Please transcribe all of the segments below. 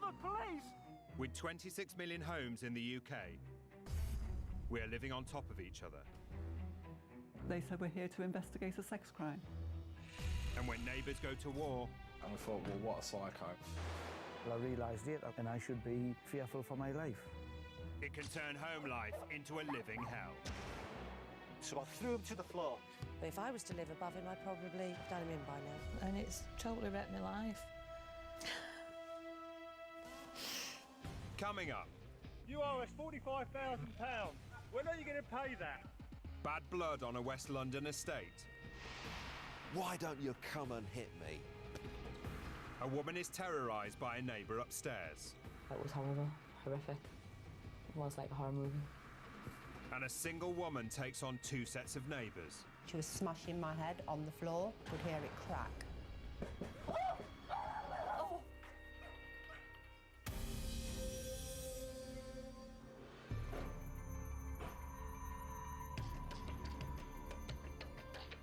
the police! With 26 million homes in the UK, we're living on top of each other. They said we're here to investigate a sex crime. And when neighbours go to war... And I thought, well, what a psycho. Well, I realised it, and I should be fearful for my life. It can turn home life into a living hell. So I threw him to the floor. But if I was to live above him, I'd probably have done him in by now. And it's totally wrecked my life. Coming up. You owe us £45,000. When are you going to pay that? Bad blood on a West London estate. Why don't you come and hit me? A woman is terrorised by a neighbour upstairs. It was horrible, horrific. It was like a horror movie. And a single woman takes on two sets of neighbours. She was smashing my head on the floor. Could hear it crack.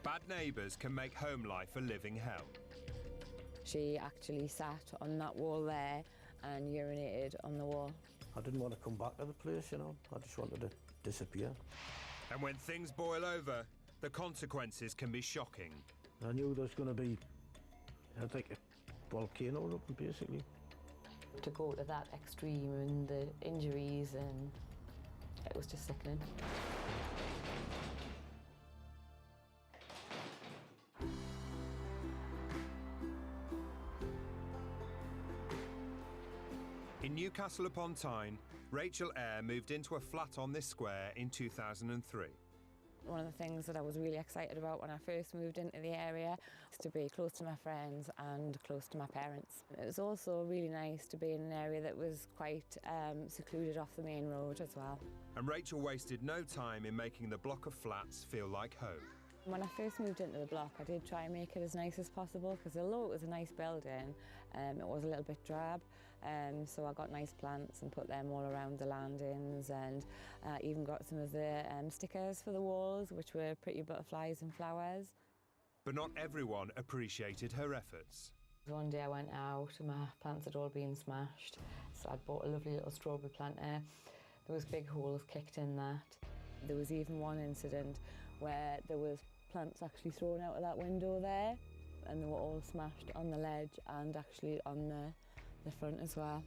Bad neighbours can make home life a living hell. She actually sat on that wall there and urinated on the wall. I didn't want to come back to the place, you know. I just wanted to disappear. And when things boil over, the consequences can be shocking. I knew there was going to be, like a volcano erupting, basically. To go to that extreme and the injuries, and it was just sickening. In Newcastle upon Tyne, Rachel Eyre moved into a flat on this square in 2003. One of the things that I was really excited about when I first moved into the area was to be close to my friends and close to my parents. It was also really nice to be in an area that was quite secluded off the main road as well. And Rachel wasted no time in making the block of flats feel like home. When I first moved into the block, I did try and make it as nice as possible, because although it was a nice building, it was a little bit drab. So I got nice plants and put them all around the landings, and even got some of the stickers for the walls, which were pretty butterflies and flowers. But not everyone appreciated her efforts. One day I went out and my plants had all been smashed, so I'd bought a lovely little strawberry planter. There was big holes kicked in that. There was even one incident where there was plants actually thrown out of that window there, and they were all smashed on the ledge and actually on the front as well.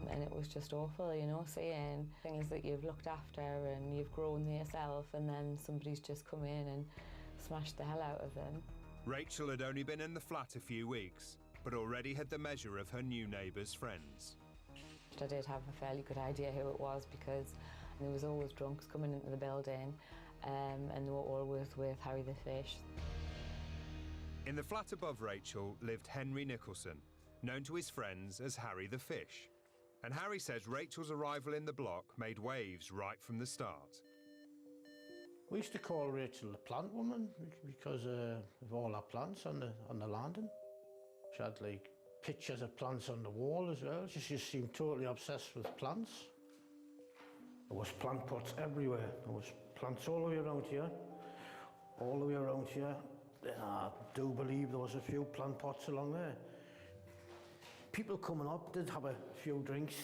And it was just awful, you know, seeing things that you've looked after and you've grown yourself, and then somebody's just come in and smashed the hell out of them. Rachel had only been in the flat a few weeks, but already had the measure of her new neighbours' friends. I did have a fairly good idea who it was, because there was always drunks coming into the building, and they were always with Harry the Fish. In the flat above Rachel lived Henry Nicholson, known to his friends as Harry the Fish. And Harry says Rachel's arrival in the block made waves right from the start. We used to call Rachel the plant woman because of all her plants on the landing. She had like pictures of plants on the wall as well. She just seemed totally obsessed with plants. There was plant pots everywhere. There was plants all the way around here, all the way around here. I do believe there was a few plant pots along there. People coming up did have a few drinks.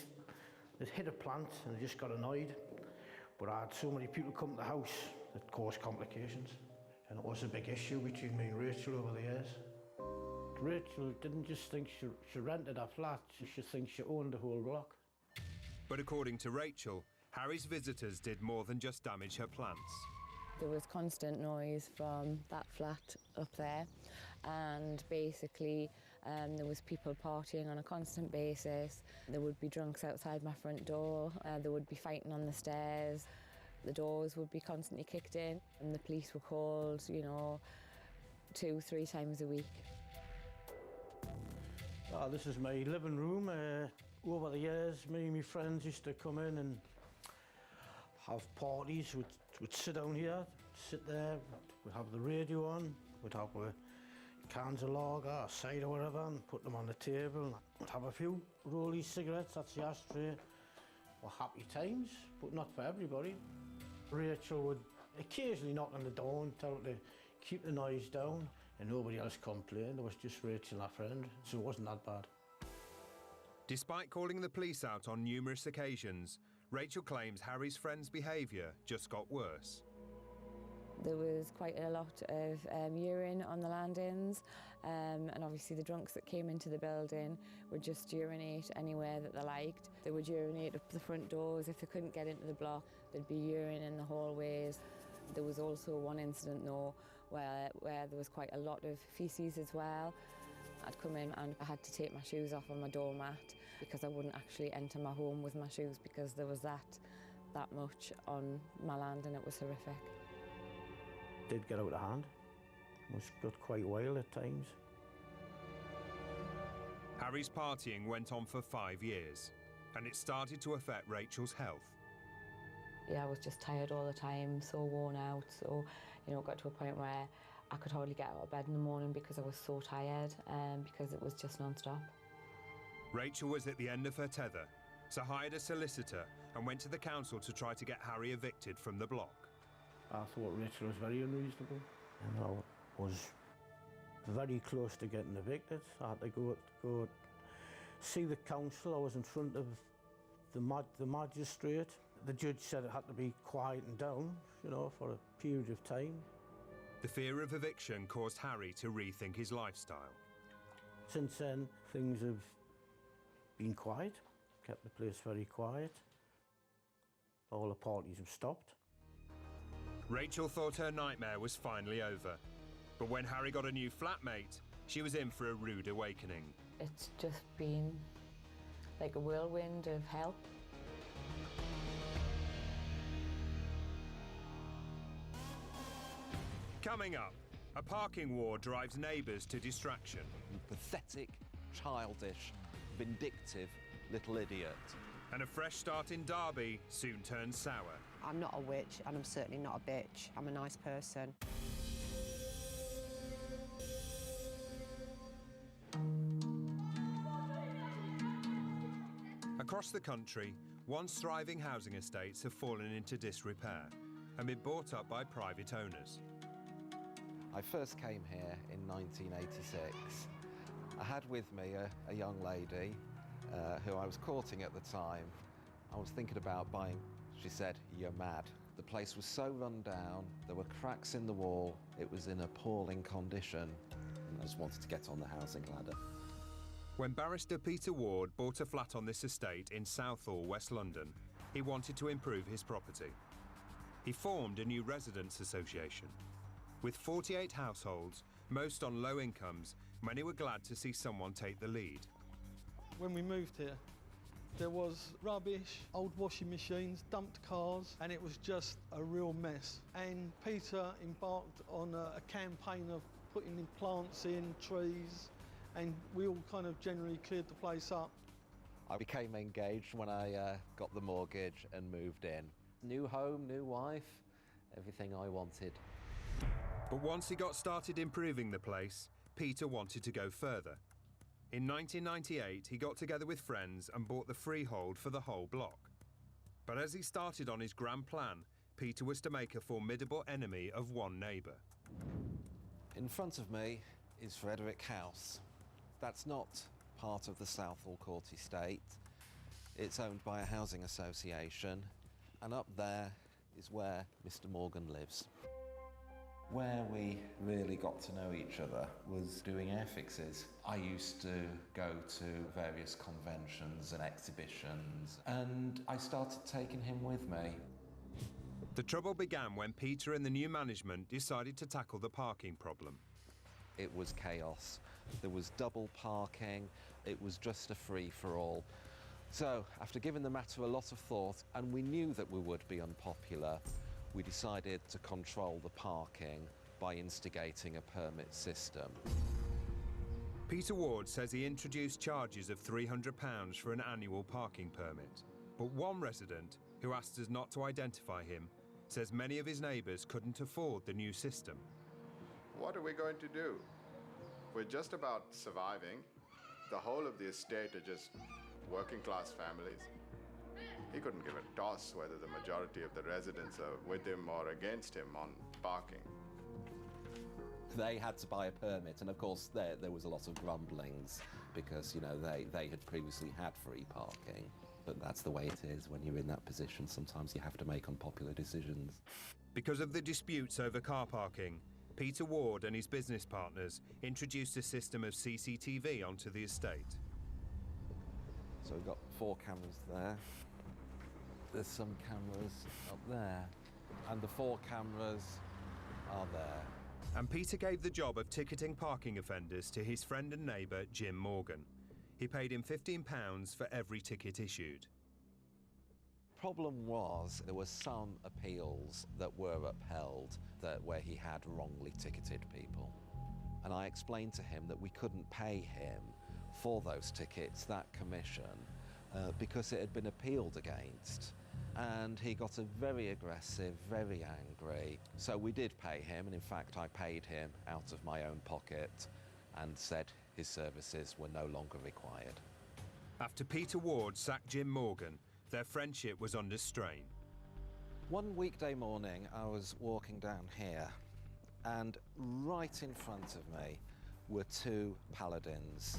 They'd hit a plant and they just got annoyed. But I had so many people come to the house that caused complications. And it was a big issue between me and Rachel over the years. Rachel didn't just think she rented a flat, she thinks she owned the whole block. But according to Rachel, Harry's visitors did more than just damage her plants. There was constant noise from that flat up there, and basically there was people partying on a constant basis. There would be drunks outside my front door, there would be fighting on the stairs, the doors would be constantly kicked in, and the police were called, you know, 2-3 times a week. This is my living room. Over the years, me and my friends used to come in and have parties. We'd sit down here, sit there, we'd have the radio on, we'd have cans of lager or cider or whatever, and put them on the table. We'd have a few rollies, cigarettes, that's the ashtray. Well, happy times, but not for everybody. Rachel would occasionally knock on the door and tell her to keep the noise down, and nobody else complained. It was just Rachel and her friend, so it wasn't that bad. Despite calling the police out on numerous occasions, Rachel claims Harry's friend's behaviour just got worse. There was quite a lot of urine on the landings, and obviously the drunks that came into the building would just urinate anywhere that they liked. They would urinate up the front doors. If they couldn't get into the block, there'd be urine in the hallways. There was also one incident, though, where there was quite a lot of faeces as well. I'd come in and I had to take my shoes off on my doormat because I wouldn't actually enter my home with my shoes because there was that much on my land, and it was horrific. Did get out of hand. Got quite wild at times. Harry's partying went on for 5 years, and it started to affect Rachel's health. Yeah, I was just tired all the time, so worn out. So, it got to a point where I could hardly get out of bed in the morning because I was so tired, because it was just non-stop. Rachel was at the end of her tether, so hired a solicitor and went to the council to try to get Harry evicted from the block. I thought Rachel was very unreasonable. And I was very close to getting evicted. I had to go see the council. I was in front of the magistrate. The judge said it had to be quietened down, for a period of time. The fear of eviction caused Harry to rethink his lifestyle. Since then, things have been quiet, kept the place very quiet. All the parties have stopped. Rachel thought her nightmare was finally over. But when Harry got a new flatmate, she was in for a rude awakening. It's just been like a whirlwind of hell. Coming up, a parking war drives neighbours to distraction. You pathetic, childish, vindictive little idiot. And a fresh start in Derby soon turns sour. I'm not a witch, and I'm certainly not a bitch. I'm a nice person. Across the country, once thriving housing estates have fallen into disrepair and been bought up by private owners. I first came here in 1986. I had with me a young lady who I was courting at the time. I was thinking about buying. She said, "You're mad." The place was so run down, there were cracks in the wall, it was in appalling condition. I just wanted to get on the housing ladder. When barrister Peter Ward bought a flat on this estate in Southall, West London, he wanted to improve his property. He formed a new residents' association. With 48 households, most on low incomes, many were glad to see someone take the lead. When we moved here, there was rubbish, old washing machines, dumped cars, and it was just a real mess. And Peter embarked on a campaign of putting in plants in, trees, and we all kind of generally cleared the place up. I became engaged when I got the mortgage and moved in. New home, new wife, everything I wanted. But once he got started improving the place, Peter wanted to go further. In 1998, he got together with friends and bought the freehold for the whole block. But as he started on his grand plan, Peter was to make a formidable enemy of one neighbour. In front of me is Frederick House. That's not part of the Southall Court estate. It's owned by a housing association, and up there is where Mr. Morgan lives. Where we really got to know each other was doing air fixes. I used to go to various conventions and exhibitions, and I started taking him with me. The trouble began when Peter and the new management decided to tackle the parking problem. It was chaos. There was double parking. It was just a free-for-all. So, after giving the matter a lot of thought, and we knew that we would be unpopular, we decided to control the parking by instigating a permit system. Peter Ward says he introduced charges of £300 for an annual parking permit. But one resident, who asked us not to identify him, says many of his neighbours couldn't afford the new system. What are we going to do? We're just about surviving. The whole of the estate are just working-class families. He couldn't give a toss whether the majority of the residents are with him or against him on parking. They had to buy a permit, and of course there was a lot of grumblings because, you know, they had previously had free parking. But that's the way it is when you're in that position. Sometimes you have to make unpopular decisions. Because of the disputes over car parking, Peter Ward and his business partners introduced a system of CCTV onto the estate. So we've got 4 cameras there. There's some cameras up there. And the 4 cameras are there. And Peter gave the job of ticketing parking offenders to his friend and neighbour, Jim Morgan. He paid him £15 for every ticket issued. Problem was, there were some appeals that were upheld where he had wrongly ticketed people. And I explained to him that we couldn't pay him for those tickets, that commission, because it had been appealed against. And he got a very aggressive, very angry. So we did pay him, and in fact I paid him out of my own pocket and said his services were no longer required. After Peter Ward sacked Jim Morgan, their friendship was under strain. One weekday morning I was walking down here, and right in front of me were 2 paladins.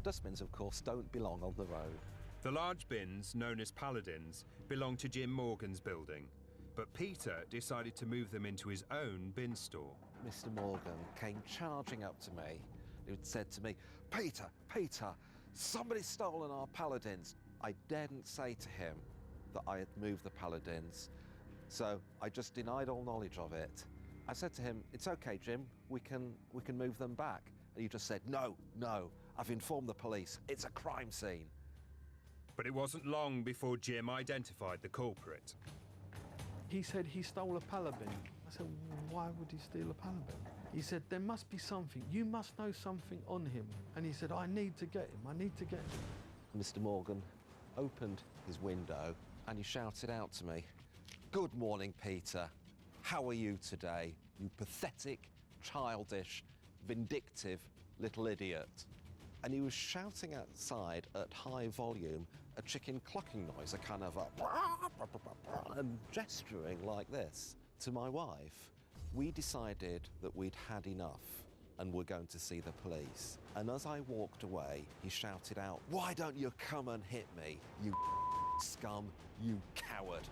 Dustbins, of course, don't belong on the road. The large bins, known as paladins, belonged to Jim Morgan's building, but Peter decided to move them into his own bin store. Mr. Morgan came charging up to me. He said to me, "Peter, Peter, somebody's stolen our paladins." I daredn't say to him that I had moved the paladins, so I just denied all knowledge of it. I said to him, "It's okay, Jim, we can move them back." And he just said, "No, no, I've informed the police. It's a crime scene." But it wasn't long before Jim identified the culprit. He said he stole a paladin. I said, why would he steal a paladin? He said, there must be something. You must know something on him. And he said, I need to get him. I need to get him. Mr. Morgan opened his window and he shouted out to me, "Good morning, Peter. How are you today, you pathetic, childish, vindictive little idiot?" And he was shouting outside at high volume a chicken clucking noise, a kind of and gesturing like this to my wife. We decided that we'd had enough and were going to see the police. And as I walked away, he shouted out, "Why don't you come and hit me, you scum, you coward?"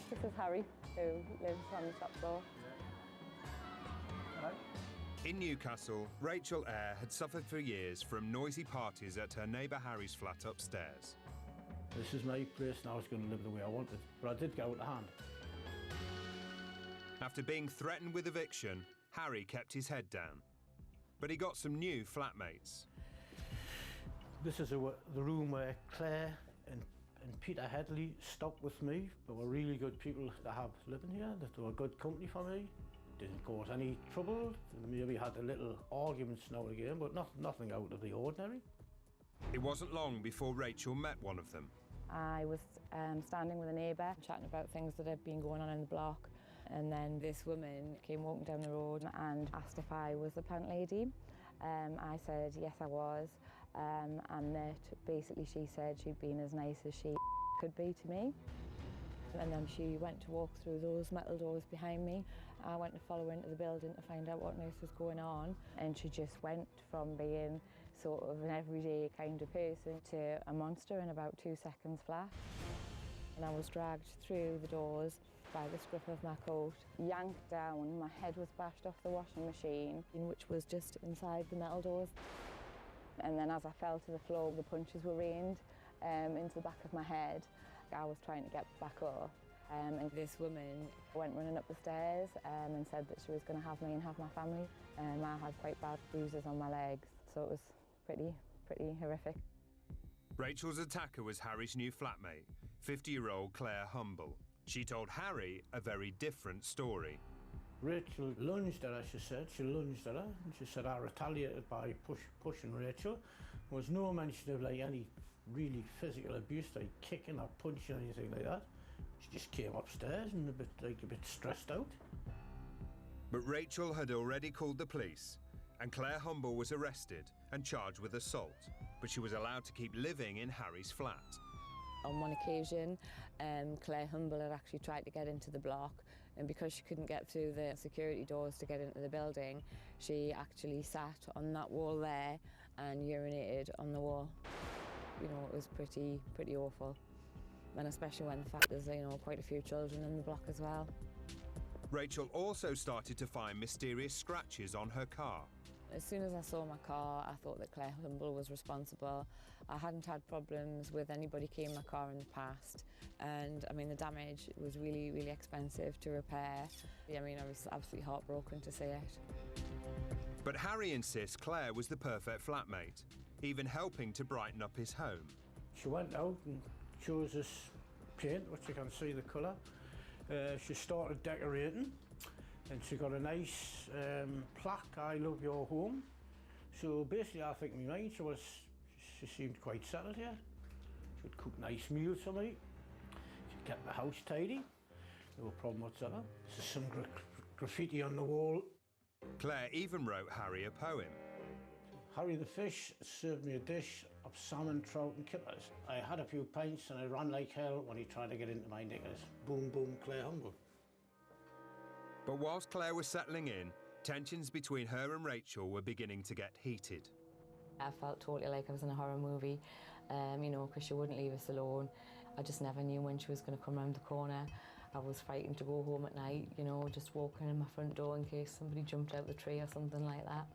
This is Harry, who lives on the top floor. Hello? In Newcastle, Rachel Eyre had suffered for years from noisy parties at her neighbour Harry's flat upstairs. This is my place and I was going to live the way I wanted, but I did get out of hand. After being threatened with eviction, Harry kept his head down. But he got some new flatmates. This is the room where Claire and Peter Headley stopped with me. They were really good people to have living here, that they were good company for me. Didn't cause any trouble. Maybe had a little arguments now and again, but nothing out of the ordinary. It wasn't long before Rachel met one of them. I was standing with a neighbour, chatting about things that had been going on in the block, and then this woman came walking down the road and asked if I was the plant lady. I said yes I was, and that basically she said she'd been as nice as she could be to me. And then she went to walk through those metal doors behind me. I went to follow her into the building to find out what on earth was going on, and she just went from being sort of an everyday kind of person to a monster in about 2 seconds flat. And I was dragged through the doors by the scruff of my coat, yanked down. My head was bashed off the washing machine, which was just inside the metal doors. And then as I fell to the floor, the punches were rained into the back of my head. I was trying to get back up, and this woman went running up the stairs and said that she was going to have me and have my family. I had quite bad bruises on my legs, so it was pretty horrific. Rachel's attacker was Harry's new flatmate, 50-year-old Claire Humble. She told Harry a very different story. Rachel lunged at her, she said. She lunged at her, and she said I retaliated by pushing Rachel. There was no mention of like any really physical abuse, like kicking or punching or anything like that. She just came upstairs and a bit stressed out. But Rachel had already called the police, and Claire Humble was arrested and charged with assault, but she was allowed to keep living in Harry's flat. On one occasion, Claire Humble had actually tried to get into the block, and because she couldn't get through the security doors to get into the building, she actually sat on that wall there and urinated on the wall. You know, it was pretty awful. And especially when the fact there's, you know, quite a few children in the block as well. Rachel also started to find mysterious scratches on her car. As soon as I saw my car, I thought that Claire Humble was responsible. I hadn't had problems with anybody keying my car in the past. And, I mean, the damage was really, really expensive to repair. I mean, I was absolutely heartbroken to see it. But Harry insists Claire was the perfect flatmate, even helping to brighten up his home. She went out and chose us paint, which you can see the colour. She started decorating, and she got a nice plaque, "I love your home." So basically, I think in my mind, she seemed quite settled here. She would cook nice meals for me. She'd get the house tidy. No problem whatsoever. There's some graffiti on the wall. Claire even wrote Harry a poem. Harry the fish served me a dish of salmon, trout and kippers. I had a few pints and I ran like hell when he tried to get into my knickers. Boom, boom, Claire Humble. But whilst Claire was settling in, tensions between her and Rachel were beginning to get heated. I felt totally like I was in a horror movie, you know, because she wouldn't leave us alone. I just never knew when she was going to come round the corner. I was frightened to go home at night, you know, just walking in my front door in case somebody jumped out the tree or something like that.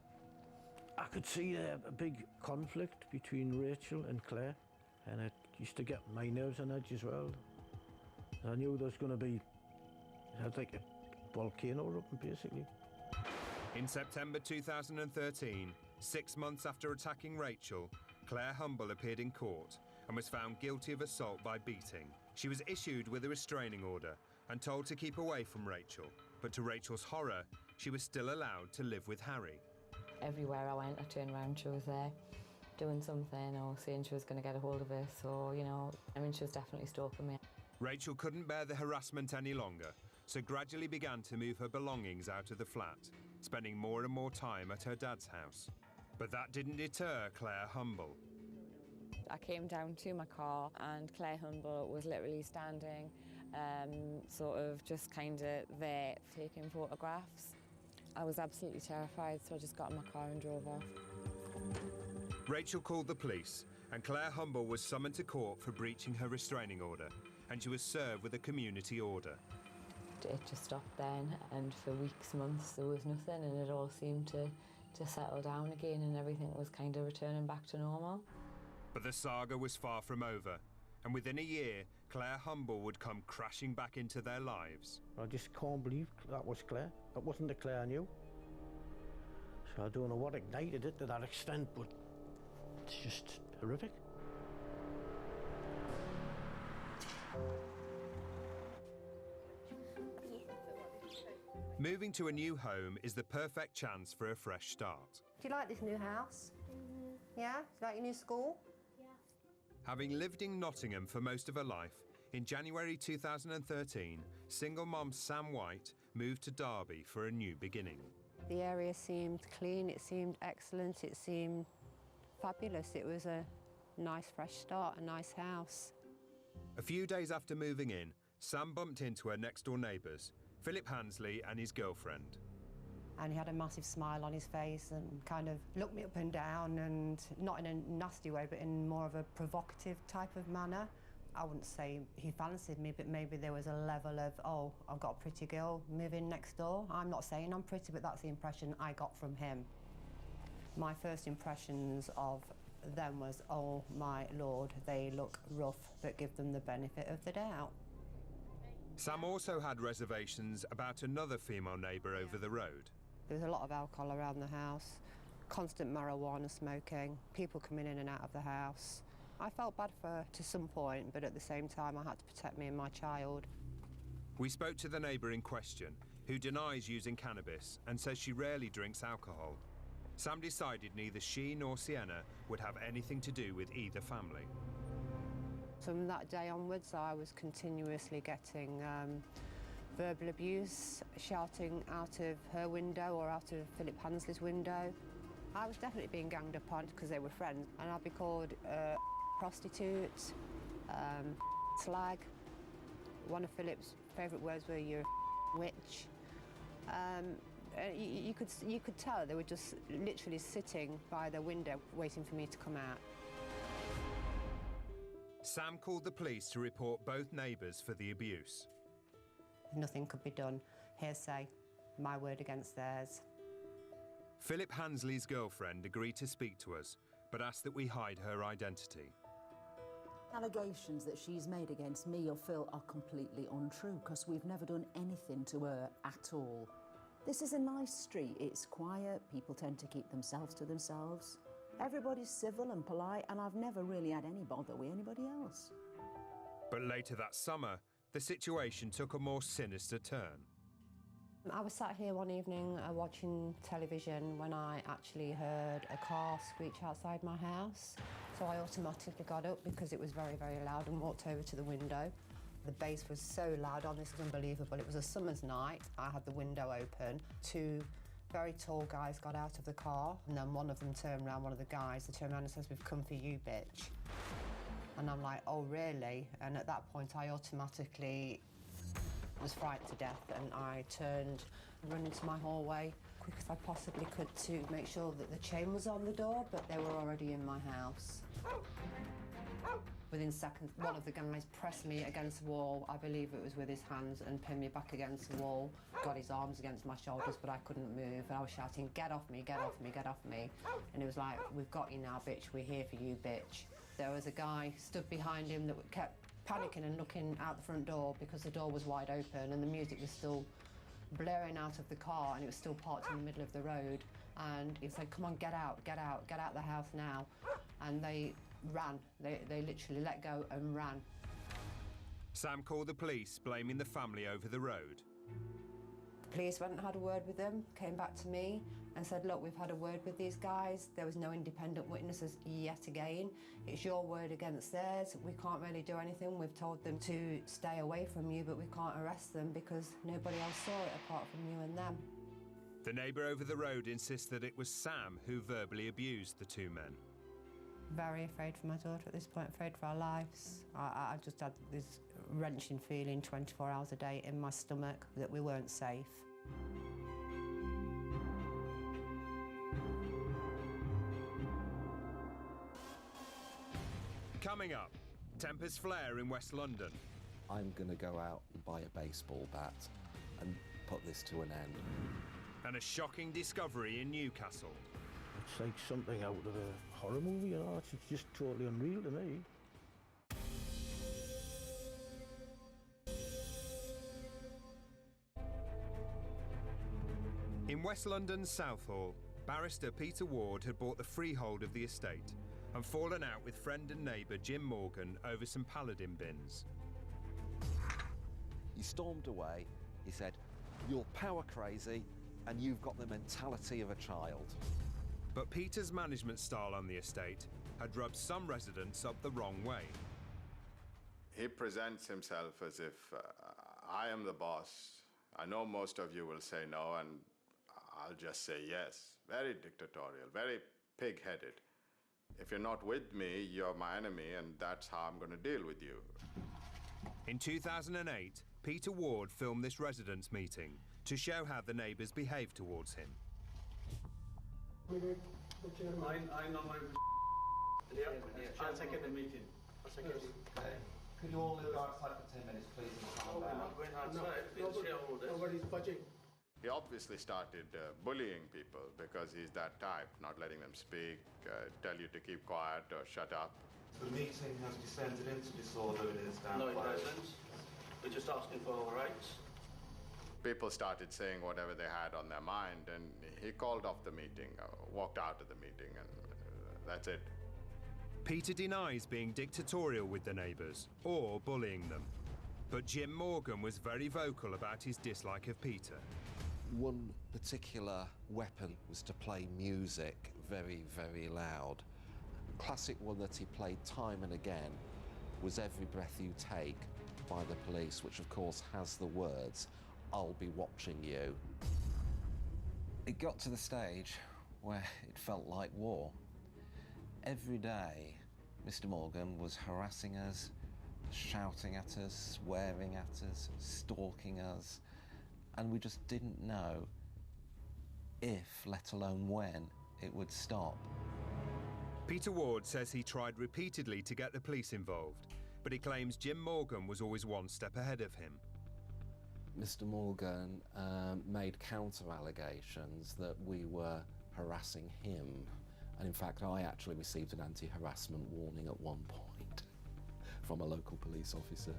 I could see a big conflict between Rachel and Claire, and it used to get my nerves on edge as well. I knew there was going to be, it had like a volcano erupting basically. In September 2013, 6 months after attacking Rachel, Claire Humble appeared in court and was found guilty of assault by beating. She was issued with a restraining order and told to keep away from Rachel, but to Rachel's horror, she was still allowed to live with Harry. Everywhere I went, I turned around, she was there doing something or saying she was going to get a hold of us, or, you know, I mean, she was definitely stalking me. Rachel couldn't bear the harassment any longer, so gradually began to move her belongings out of the flat, spending more and more time at her dad's house. But that didn't deter Claire Humble. I came down to my car and Claire Humble was literally standing, sort of just kind of there taking photographs. I was absolutely terrified, so I just got in my car and drove off. Rachel called the police, and Claire Humble was summoned to court for breaching her restraining order, and she was served with a community order. It just stopped then, and for weeks, months, there was nothing, and it all seemed to settle down again, and everything was kind of returning back to normal. But the saga was far from over, and within a year, Claire Humble would come crashing back into their lives. I just can't believe that was Claire. That wasn't the Claire I knew. So I don't know what ignited it to that extent, but it's just horrific. Moving to a new home is the perfect chance for a fresh start. Do you like this new house? Yeah? Do you like your new school? Having lived in Nottingham for most of her life, in January 2013, single mom Sam White moved to Derby for a new beginning. The area seemed clean, it seemed excellent, it seemed fabulous. It was a nice fresh start, a nice house. A few days after moving in, Sam bumped into her next-door neighbours, Philip Hansley and his girlfriend. And he had a massive smile on his face and kind of looked me up and down, and not in a nasty way, but in more of a provocative type of manner. I wouldn't say he fancied me, but maybe there was a level of, oh, I've got a pretty girl moving next door. I'm not saying I'm pretty, but that's the impression I got from him. My first impressions of them was, oh my Lord, they look rough, but give them the benefit of the doubt. Sam also had reservations about another female neighbour over the road. There was a lot of alcohol around the house, constant marijuana smoking, people coming in and out of the house. I felt bad for her to some point, but at the same time I had to protect me and my child. We spoke to the neighbour in question, who denies using cannabis and says she rarely drinks alcohol. Sam decided neither she nor Sienna would have anything to do with either family. From that day onwards, I was continuously getting verbal abuse, shouting out of her window or out of Philip Hansley's window. I was definitely being ganged up on because they were friends, and I'd be called prostitute, slag. One of Philip's favourite words were "you're a witch." You could tell they were just literally sitting by the window waiting for me to come out. Sam called the police to report both neighbours for the abuse. Nothing could be done. Hearsay, my word against theirs. Philip Hansley's girlfriend agreed to speak to us, but asked that we hide her identity. Allegations that she's made against me or Phil are completely untrue, because we've never done anything to her at all. This is a nice street, it's quiet, people tend to keep themselves to themselves. Everybody's civil and polite, and I've never really had any bother with anybody else. But later that summer, the situation took a more sinister turn. I was sat here one evening watching television when I actually heard a car screech outside my house. So I automatically got up because it was very, very loud and walked over to the window. The bass was so loud on this, it was unbelievable. It was a summer's night. I had the window open. Two very tall guys got out of the car, and then one of them turned around, one of the guys, turned around and says, "We've come for you, bitch." And I'm like, "Oh, really?" And at that point, I automatically was frightened to death, and I turned and ran into my hallway quick as I possibly could to make sure that the chain was on the door, but they were already in my house. Within seconds, one of the guys pressed me against the wall, I believe it was with his hands, and pinned me back against the wall, got his arms against my shoulders, but I couldn't move, and I was shouting, "Get off me, get off me, get off me." And he was like, "We've got you now, bitch, we're here for you, bitch." There was a guy stood behind him that kept panicking and looking out the front door because the door was wide open and the music was still blaring out of the car, and it was still parked in the middle of the road. And he said, "Come on, get out, get out, get out the house now." And they ran. They literally let go and ran. Sam called the police, blaming the family over the road. The police went and had a word with them, came back to me and said, "Look, we've had a word with these guys. There was no independent witnesses yet again. It's your word against theirs. We can't really do anything. We've told them to stay away from you, but we can't arrest them because nobody else saw it apart from you and them." The neighbour over the road insists that it was Sam who verbally abused the two men. Very afraid for my daughter at this point, afraid for our lives. I just had this wrenching feeling 24 hours a day in my stomach that we weren't safe. Coming up, tempers flare in West London. I'm going to go out and buy a baseball bat and put this to an end. And a shocking discovery in Newcastle. It's like something out of a horror movie, you know, it's just totally unreal to me. In West London's Southall, barrister Peter Ward had bought the freehold of the estate and fallen out with friend and neighbour Jim Morgan over some Paladin bins. He stormed away. He said, "You're power crazy and you've got the mentality of a child." But Peter's management style on the estate had rubbed some residents up the wrong way. He presents himself as if I am the boss. I know most of you will say no, and I'll just say yes. Very dictatorial, very pig-headed. If you're not with me, you're my enemy, and that's how I'm going to deal with you. In 2008, Peter Ward filmed this residents' meeting to show how the neighbours behaved towards him. I know my... Yeah, I'll take it in the meeting. I'll take it. Okay. Could you all go outside for 10 minutes, please, and calm down? We're not going outside. Nobody's budging. He obviously started bullying people because he's that type, not letting them speak, tell you to keep quiet or shut up. The meeting has descended into disorder and is now No, it hasn't. We're just asking for our rights. People started saying whatever they had on their mind, and he called off the meeting, walked out of the meeting, and that's it. Peter denies being dictatorial with the neighbours or bullying them. But Jim Morgan was very vocal about his dislike of Peter. One particular weapon was to play music very, very loud. A classic one that he played time and again was Every Breath You Take by the Police, which of course has the words, "I'll be watching you." It got to the stage where it felt like war. Every day, Mr. Morgan was harassing us, shouting at us, swearing at us, stalking us, and we just didn't know if, let alone when, it would stop. Peter Ward says he tried repeatedly to get the police involved, but he claims Jim Morgan was always one step ahead of him. Mr. Morgan made counter-allegations that we were harassing him, and in fact I actually received an anti-harassment warning at one point from a local police officer.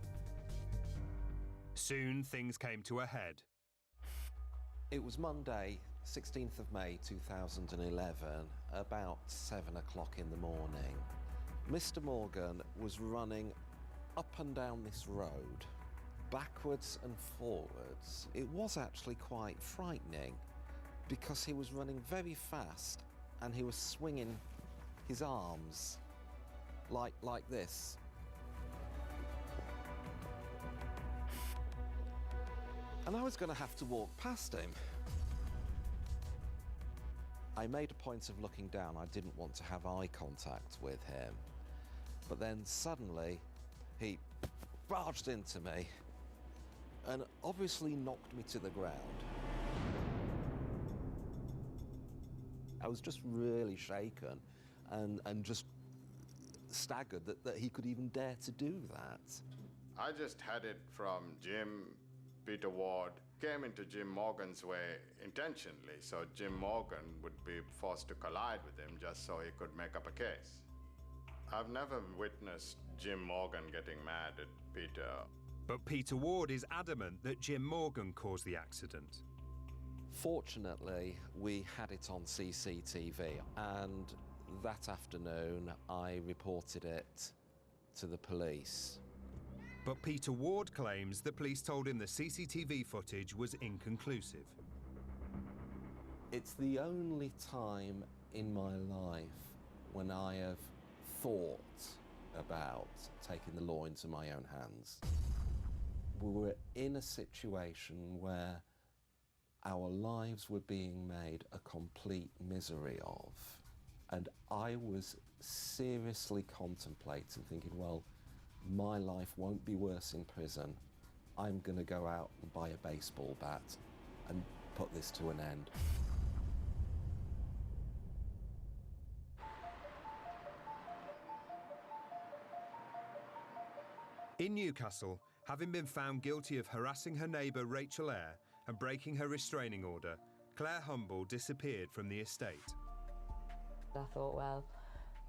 Soon things came to a head. It was Monday, 16th of May 2011, about 7 o'clock in the morning. Mr. Morgan was running up and down this road, backwards and forwards. It was actually quite frightening because he was running very fast and he was swinging his arms like this. And I was going to have to walk past him. I made a point of looking down. I didn't want to have eye contact with him. But then suddenly, he barged into me and obviously knocked me to the ground. I was just really shaken and just staggered that he could even dare to do that. I just had it from Jim. Peter Ward came into Jim Morgan's way intentionally, so Jim Morgan would be forced to collide with him just so he could make up a case. I've never witnessed Jim Morgan getting mad at Peter. But Peter Ward is adamant that Jim Morgan caused the accident. Fortunately, we had it on CCTV, and that afternoon I reported it to the police. But Peter Ward claims the police told him the CCTV footage was inconclusive. It's the only time in my life when I have thought about taking the law into my own hands. We were in a situation where our lives were being made a complete misery of. And I was seriously contemplating, thinking, well, my life won't be worse in prison. I'm going to go out and buy a baseball bat and put this to an end. In Newcastle, having been found guilty of harassing her neighbour Rachel Eyre and breaking her restraining order, Claire Humble disappeared from the estate. I thought, well,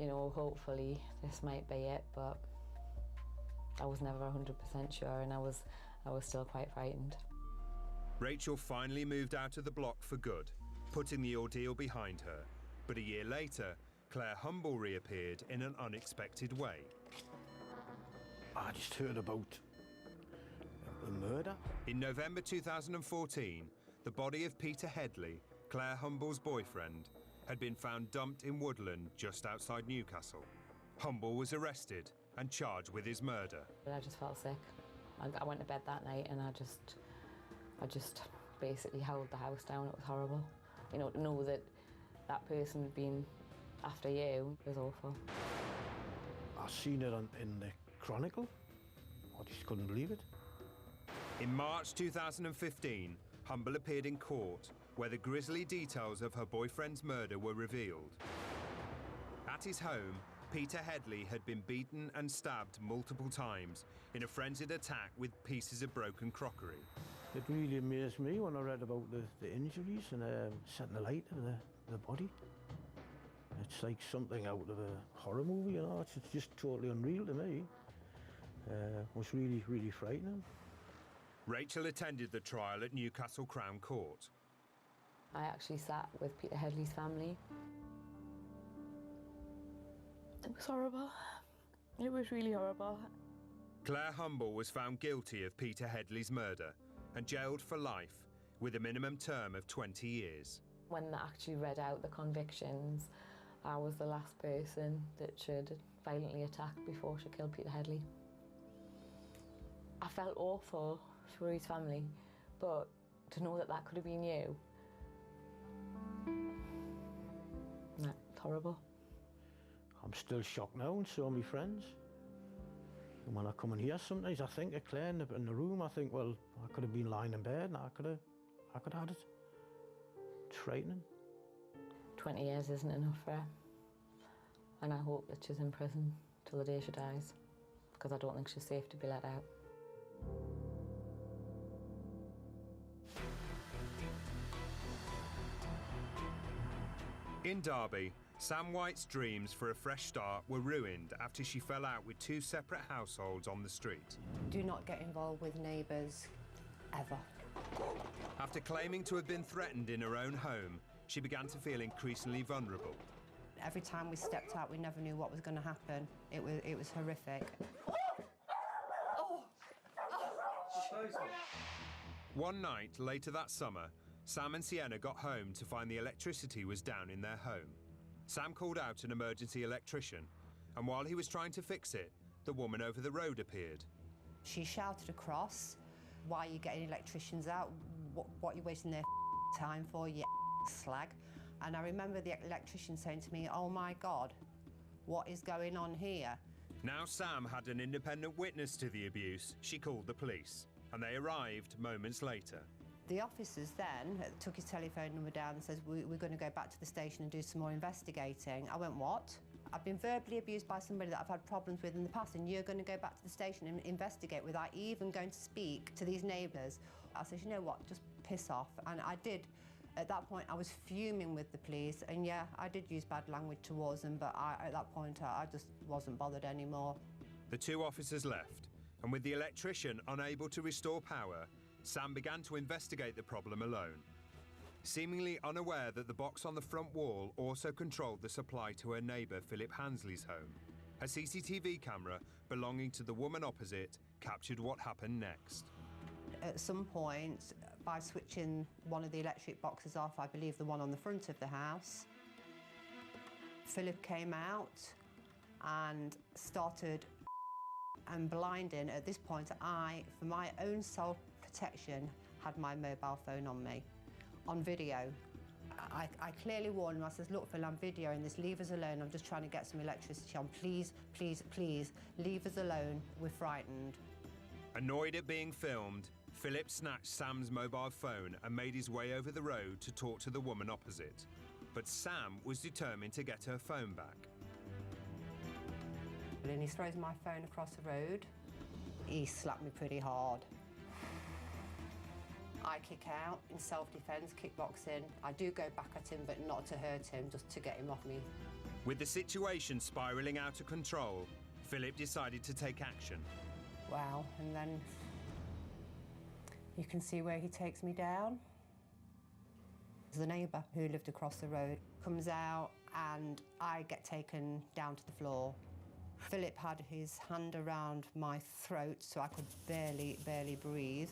you know, hopefully this might be it, but I was never 100% sure, and I was still quite frightened. Rachel finally moved out of the block for good, putting the ordeal behind her. But a year later, Claire Humble reappeared in an unexpected way. I just heard about a murder. In November 2014, the body of Peter Headley, Claire Humble's boyfriend, had been found dumped in woodland just outside Newcastle. Humble was arrested and charged with his murder. I just felt sick. I went to bed that night and I just basically held the house down. It was horrible. You know, to know that that person had been after you was awful. I seen it in the Chronicle. I just couldn't believe it. In March 2015, Humble appeared in court where the grisly details of her boyfriend's murder were revealed. At his home, Peter Headley had been beaten and stabbed multiple times in a frenzied attack with pieces of broken crockery. It really amazed me when I read about the injuries and setting the light to the body. It's like something out of a horror movie, you know. It's just totally unreal to me. It was really, really frightening. Rachel attended the trial at Newcastle Crown Court. I actually sat with Peter Headley's family. It was horrible. It was really horrible. Claire Humble was found guilty of Peter Headley's murder and jailed for life with a minimum term of 20 years. When they actually read out the convictions, I was the last person that she'd violently attacked before she killed Peter Headley. I felt awful for his family, but to know that that could have been you, horrible. I'm still shocked now, and so are my friends. And when I come in here sometimes, I think of Claire in the room, I think, well, I could have been lying in bed and I could have had it. It's frightening. 20 years isn't enough for her. And I hope that she's in prison till the day she dies, because I don't think she's safe to be let out. In Derby, Sam White's dreams for a fresh start were ruined after she fell out with two separate households on the street. Do not get involved with neighbours, ever. After claiming to have been threatened in her own home, she began to feel increasingly vulnerable. Every time we stepped out, we never knew what was going to happen. It was horrific. One night later that summer, Sam and Sienna got home to find the electricity was down in their home. Sam called out an emergency electrician, and while he was trying to fix it, the woman over the road appeared. She shouted across, "Why are you getting electricians out? What are you wasting their time for, you slag?" And I remember the electrician saying to me, "Oh my God, what is going on here?" Now Sam had an independent witness to the abuse. She called the police, and they arrived moments later. The officers then took his telephone number down and says, we're going to go back to the station and do some more investigating. I went, what? I've been verbally abused by somebody that I've had problems with in the past, and you're going to go back to the station and investigate without even going to speak to these neighbours. I said, you know what, just piss off. And I did. At that point, I was fuming with the police, and yeah, I did use bad language towards them, but at that point, I just wasn't bothered anymore. The two officers left, and with the electrician unable to restore power, Sam began to investigate the problem alone. Seemingly unaware that the box on the front wall also controlled the supply to her neighbour Philip Hansley's home. A CCTV camera belonging to the woman opposite captured what happened next. At some point, by switching one of the electric boxes off, I believe the one on the front of the house, Philip came out and started and blinding. At this point, I, for my own self-protection, had my mobile phone on me, on video. I clearly warned him. I says, look, Phil, I'm videoing this. Leave us alone. I'm just trying to get some electricity on. Please, please, please, leave us alone. We're frightened. Annoyed at being filmed, Philip snatched Sam's mobile phone and made his way over the road to talk to the woman opposite. But Sam was determined to get her phone back. And he throws my phone across the road. He slapped me pretty hard. I kick out in self-defence, kickboxing. I do go back at him, but not to hurt him, just to get him off me. With the situation spiralling out of control, Philip decided to take action. Wow, and then you can see where he takes me down. The neighbour who lived across the road comes out and I get taken down to the floor. Philip had his hand around my throat so I could barely breathe.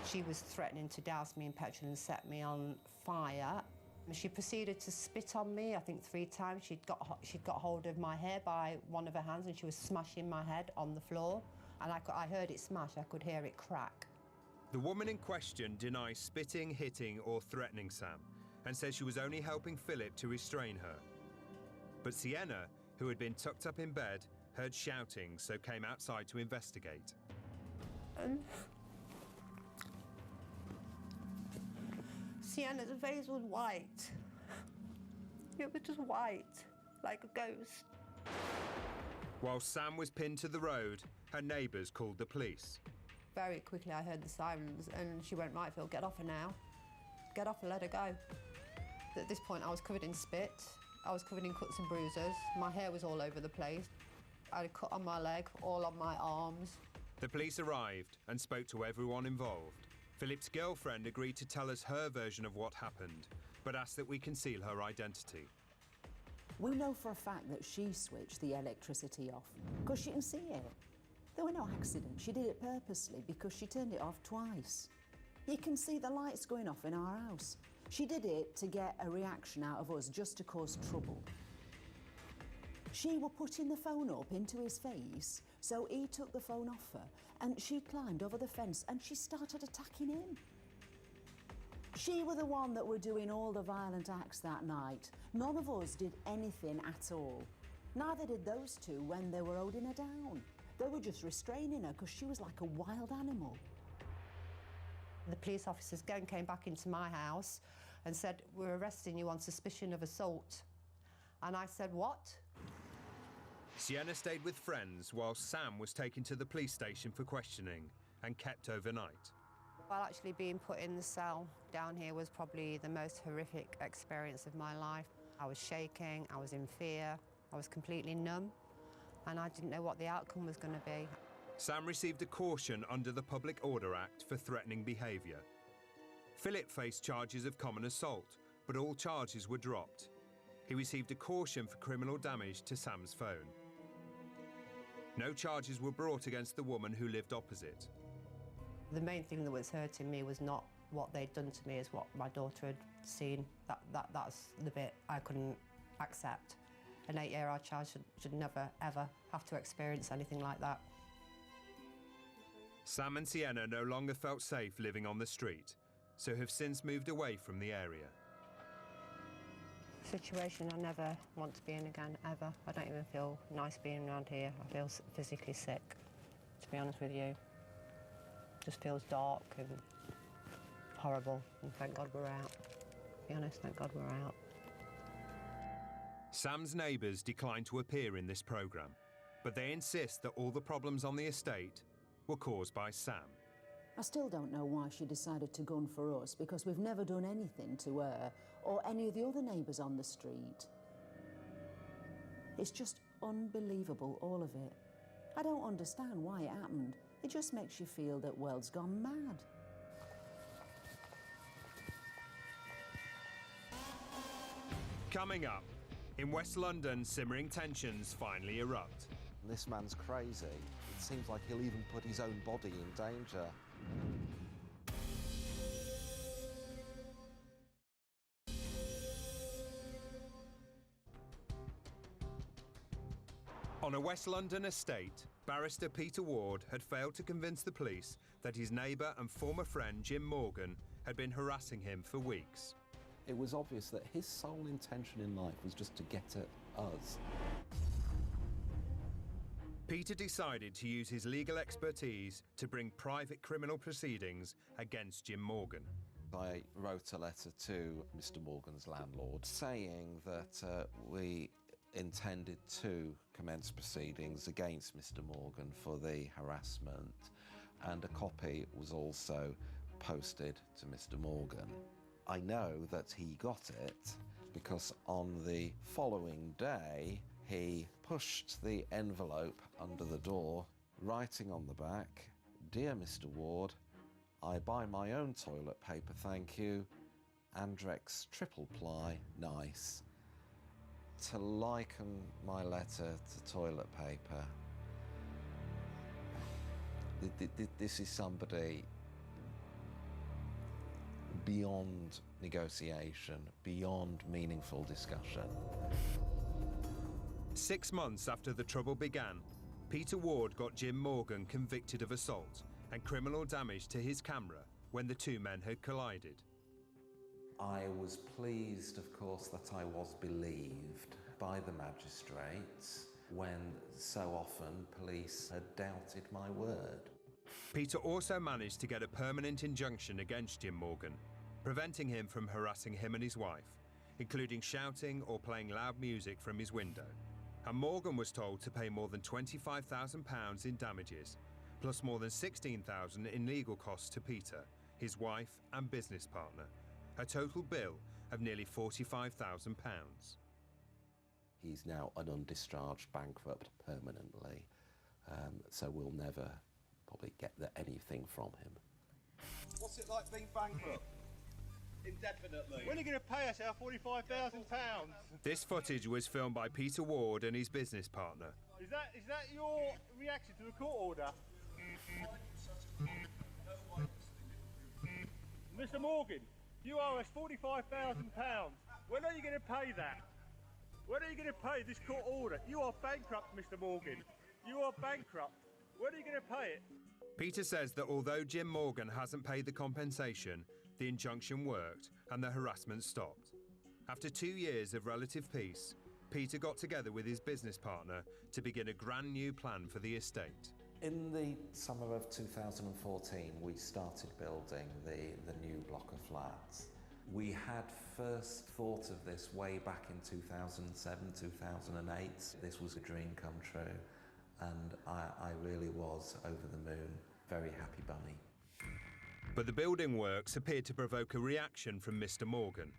She was threatening to douse me in petrol and set me on fire. She proceeded to spit on me, I think 3 times. She'd got hold of my hair by one of her hands and she was smashing my head on the floor. And I heard it smash, I could hear it crack. The woman in question denies spitting, hitting or threatening Sam and says she was only helping Philip to restrain her. But Sienna, who had been tucked up in bed, heard shouting, so came outside to investigate. Sienna's face was white. It was just white, like a ghost. While Sam was pinned to the road, her neighbours called the police. Very quickly I heard the sirens and she went, right, Phil, get off her now. Get off and let her go. At this point I was covered in spit. I was covered in cuts and bruises. My hair was all over the place. I had a cut on my leg, all on my arms. The police arrived and spoke to everyone involved. Philip's girlfriend agreed to tell us her version of what happened, but asked that we conceal her identity. We know for a fact that she switched the electricity off, because you can see it. There were no accidents. She did it purposely because she turned it off twice. You can see the lights going off in our house. She did it to get a reaction out of us, just to cause trouble. She was putting the phone up into his face, so he took the phone off her, and she climbed over the fence and she started attacking him. She were the one that were doing all the violent acts that night. None of us did anything at all. Neither did those two when they were holding her down. They were just restraining her because she was like a wild animal. The police officers again came back into my house and said, "We're arresting you on suspicion of assault." And I said, "What?" Sienna stayed with friends while Sam was taken to the police station for questioning and kept overnight. Well, actually being put in the cell down here was probably the most horrific experience of my life. I was shaking, I was in fear, I was completely numb, and I didn't know what the outcome was going to be. Sam received a caution under the Public Order Act for threatening behaviour. Philip faced charges of common assault, but all charges were dropped. He received a caution for criminal damage to Sam's phone. No charges were brought against the woman who lived opposite. The main thing that was hurting me was not what they'd done to me, is what my daughter had seen. That's the bit I couldn't accept. An 8-year-old child should never, ever have to experience anything like that. Sam and Sienna no longer felt safe living on the street, so have since moved away from the area. Situation I never want to be in again, ever. I don't even feel nice being around here. I feel physically sick, to be honest with you. It just feels dark and horrible, and thank God we're out. To be honest, thank God we're out. Sam's neighbours declined to appear in this programme, but they insist that all the problems on the estate were caused by Sam. I still don't know why she decided to gun for us, because we've never done anything to her or any of the other neighbours on the street. It's just unbelievable, all of it. I don't understand why it happened. It just makes you feel that world's gone mad. Coming up, in West London, simmering tensions finally erupt. This man's crazy. It seems like he'll even put his own body in danger. On a West London estate, barrister Peter Ward had failed to convince the police that his neighbour and former friend Jim Morgan had been harassing him for weeks. It was obvious that his sole intention in life was just to get at us. Peter decided to use his legal expertise to bring private criminal proceedings against Jim Morgan. I wrote a letter to Mr. Morgan's landlord saying that we intended to commence proceedings against Mr. Morgan for the harassment, and a copy was also posted to Mr. Morgan. I know that he got it because on the following day he pushed the envelope under the door, writing on the back, "Dear Mr. Ward, I buy my own toilet paper, thank you. Andrex triple ply, nice." To liken my letter to toilet paper, this is somebody beyond negotiation, beyond meaningful discussion. 6 months after the trouble began, Peter Ward got Jim Morgan convicted of assault and criminal damage to his camera when the two men had collided. I was pleased, of course, that I was believed by the magistrates when so often police had doubted my word. Peter also managed to get a permanent injunction against Jim Morgan, preventing him from harassing him and his wife, including shouting or playing loud music from his window. And Morgan was told to pay more than £25,000 in damages, plus more than £16,000 in legal costs to Peter, his wife and business partner, a total bill of nearly £45,000. He's now an undischarged bankrupt permanently, so we'll never probably get anything from him. What's it like being bankrupt? Indefinitely. When are you going to pay us our £45,000? This footage was filmed by Peter Ward and his business partner. Is that your reaction to the court order? Mr. Morgan, you owe us £45,000. When are you going to pay that? When are you going to pay this court order? You are bankrupt, Mr. Morgan. You are bankrupt. When are you going to pay it? Peter says that although Jim Morgan hasn't paid the compensation, the injunction worked and the harassment stopped. After 2 years of relative peace, Peter got together with his business partner to begin a grand new plan for the estate. In the summer of 2014, we started building the new block of flats. We had first thought of this way back in 2007, 2008. This was a dream come true, and I really was over the moon. Very happy bunny. But the building works appeared to provoke a reaction from Mr. Morgan.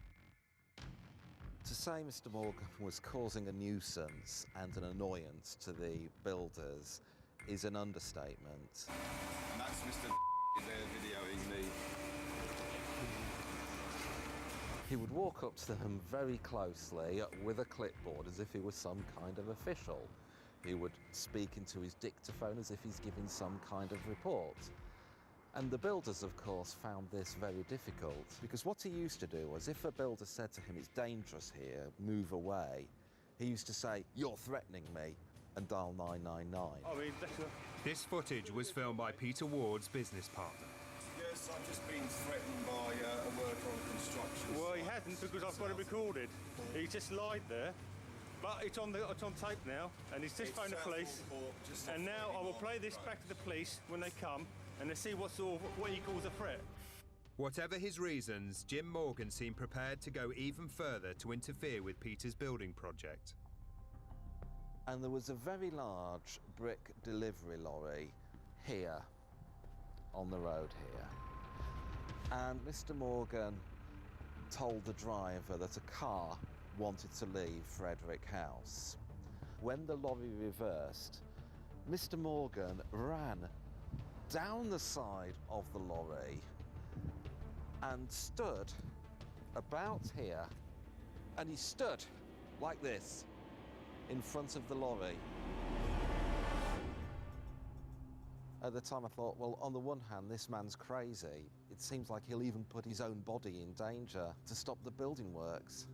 To say Mr. Morgan was causing a nuisance and an annoyance to the builders is an understatement. And that's Mr. there videoing me. He would walk up to them very closely with a clipboard as if he was some kind of official. He would speak into his dictaphone as if he's giving some kind of report. And the builders, of course, found this very difficult, because what he used to do was, if a builder said to him, "It's dangerous here, move away," he used to say, "You're threatening me," and dial 999. This footage was filmed by Peter Ward's business partner. Yes, I've just been threatened by a worker on construction. Well, he hasn't, because I've got it recorded. He just lied there. But it's on tape now, and he's just phoned the police. And now I will play this back to the police when they come, and they see what he calls a threat. Whatever his reasons, Jim Morgan seemed prepared to go even further to interfere with Peter's building project. And there was a very large brick delivery lorry here, on the road here. And Mr. Morgan told the driver that a car wanted to leave Frederick House. When the lorry reversed, Mr. Morgan ran down the side of the lorry and stood about here, and he stood like this in front of the lorry. At the time I thought, well, on the one hand, this man's crazy. It seems like he'll even put his own body in danger to stop the building works.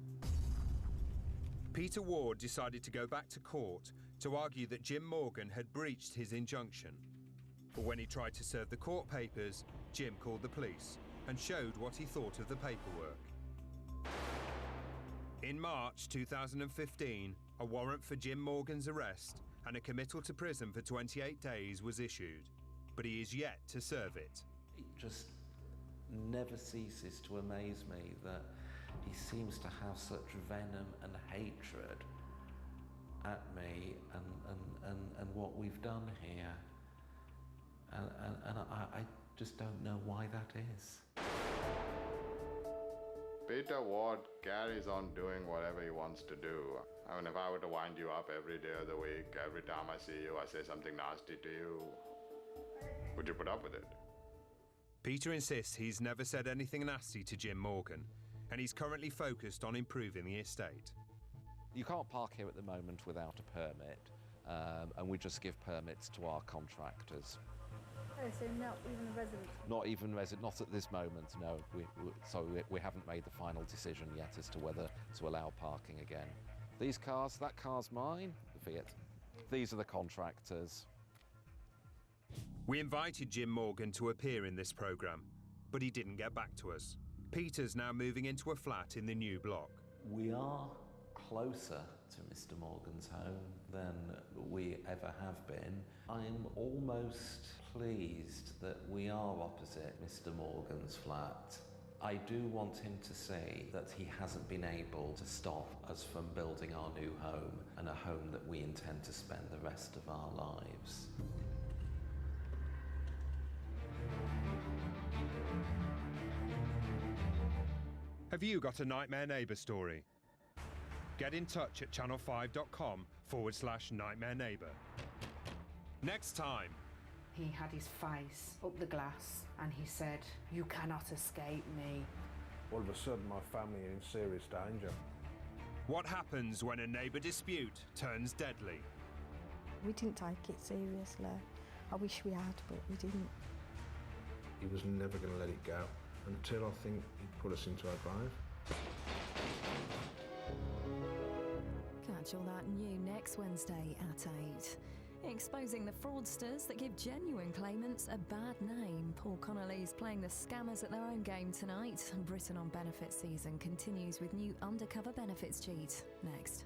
Peter Ward decided to go back to court to argue that Jim Morgan had breached his injunction. But when he tried to serve the court papers, Jim called the police and showed what he thought of the paperwork. In March 2015, a warrant for Jim Morgan's arrest and a committal to prison for 28 days was issued, but he is yet to serve it. It just never ceases to amaze me that he seems to have such venom and hatred at me and what we've done here. And I just don't know why that is. Peter Ward carries on doing whatever he wants to do. I mean, if I were to wind you up every day of the week, every time I see you, I say something nasty to you, would you put up with it? Peter insists he's never said anything nasty to Jim Morgan, and he's currently focused on improving the estate. You can't park here at the moment without a permit, and we just give permits to our contractors. Oh, so not even a resident? Not even resident, not at this moment, no. We haven't made the final decision yet as to whether to allow parking again. These cars, that car's mine, the Fiat. These are the contractors. We invited Jim Morgan to appear in this programme, but he didn't get back to us. Peter's now moving into a flat in the new block. We are closer to Mr. Morgan's home than we ever have been. I'm almost pleased that we are opposite Mr. Morgan's flat. I do want him to see that he hasn't been able to stop us from building our new home, and a home that we intend to spend the rest of our lives. Have you got a nightmare neighbour story? Get in touch at channel5.com/nightmare neighbour. Next time. He had his face up the glass and he said, "You cannot escape me." All of a sudden, my family are in serious danger. What happens when a neighbour dispute turns deadly? We didn't take it seriously. I wish we had, but we didn't. He was never going to let it go until I think he put us into our grave. Catch all that new next Wednesday at 8. Exposing the fraudsters that give genuine claimants a bad name. Paul Connolly's playing the scammers at their own game tonight. Britain on benefit season continues with new undercover benefits cheat. Next.